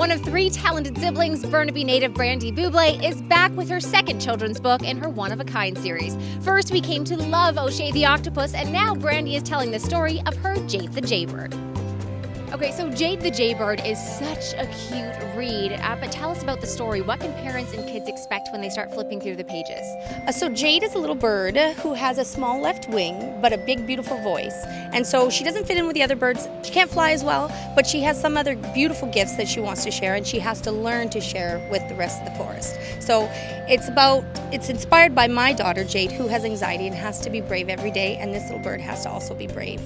One of three talented siblings, Burnaby native Brandee Buble is back with her second children's book in her one-of-a-kind series. First, we came to love O'Shea the octopus, and now Brandee is telling the story of her Jade the Jaybird. Okay, so Jade the Jaybird is such a cute read, but tell us about the story. What can parents and kids expect when they start flipping through the pages? So Jade is a little bird who has a small left wing, but a big, beautiful voice. And so she doesn't fit in with the other birds. She can't fly as well, but she has some other beautiful gifts that she wants to share, and she has to learn to share with the rest of the forest. So it's inspired by my daughter, Jade, who has anxiety and has to be brave every day, and this little bird has to also be brave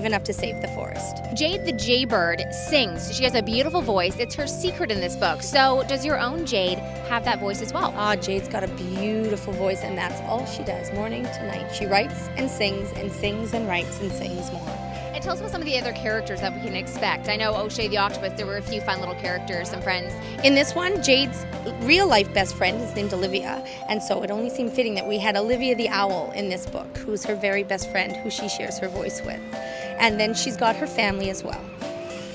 enough to save the forest. Jade the Jaybird sings. She has a beautiful voice. It's her secret in this book. So does your own Jade have that voice as well? Jade's got a beautiful voice, and that's all she does, morning to night. She writes and sings and writes and sings more. And tell us about some of the other characters that we can expect. I know O'Shea the octopus, there were a few fun little characters, some friends. In this one, Jade's real-life best friend is named Olivia, and so it only seemed fitting that we had Olivia the owl in this book, who's her very best friend, who she shares her voice with. And then she's got her family as well.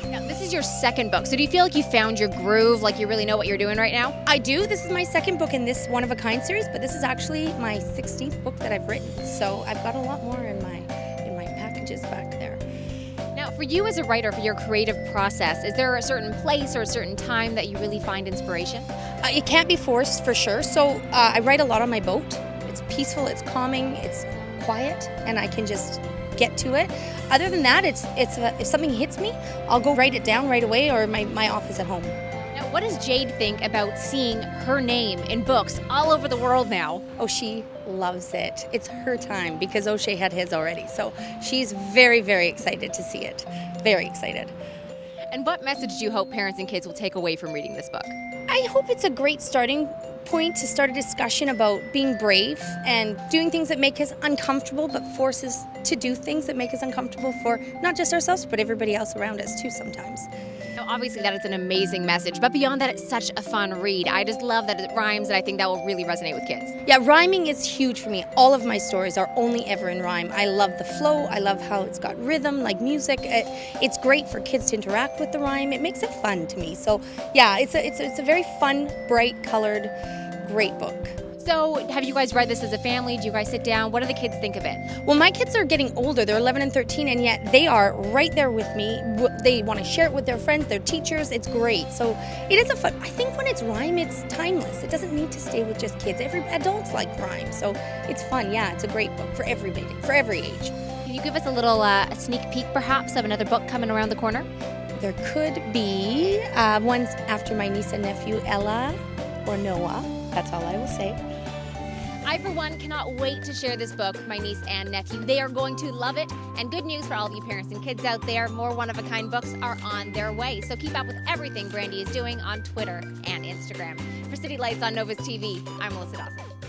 Now, this is your second book, so do you feel like you found your groove, like you really know what you're doing right now? I do. This is my second book in this one-of-a-kind series, but this is actually my 16th book that I've written, so I've got a lot more in my packages back there. Now, for you as a writer, for your creative process, is there a certain place or a certain time that you really find inspiration? It can't be forced, for sure, so I write a lot on my boat. It's peaceful, it's calming, it's quiet, and I can just get to it. Other than that, if something hits me, I'll go write it down right away, or my office at home. Now, what does Jade think about seeing her name in books all over the world now? Oh, she loves it. It's her time because O'Shea had his already. So she's very, very excited to see it. Very excited. And what message do you hope parents and kids will take away from reading this book? I hope it's a great starting point to start a discussion about being brave and doing things that make us uncomfortable, but force us to do things that make us uncomfortable for not just ourselves, but everybody else around us too sometimes. Now, obviously that is an amazing message, but beyond that, it's such a fun read. I just love that it rhymes, and I think that will really resonate with kids. Yeah, rhyming is huge for me. All of my stories are only ever in rhyme. I love the flow. I love how it's got rhythm, like music. It's great for kids to interact with the rhyme. It makes it fun to me. So yeah, it's a very fun, bright, colored, great book. So have you guys read this as a family? Do you guys sit down? What do the kids think of it? Well, my kids are getting older. They're 11 and 13, and yet they are right there with me. They want to share it with their friends, their teachers. It's great. So it is a fun. I think when it's rhyme, it's timeless. It doesn't need to stay with just kids. Adults like rhyme, so it's fun. Yeah, it's a great book for everybody, for every age. Can you give us a little a sneak peek, perhaps, of another book coming around the corner? There could be ones after my niece and nephew, Ella or Noah. That's all I will say. I, for one, cannot wait to share this book with my niece and nephew. They are going to love it. And good news for all of you parents and kids out there, more one-of-a-kind books are on their way. So keep up with everything Brandee is doing on Twitter and Instagram. For City Lights on Novus TV, I'm Alyssa Dawson.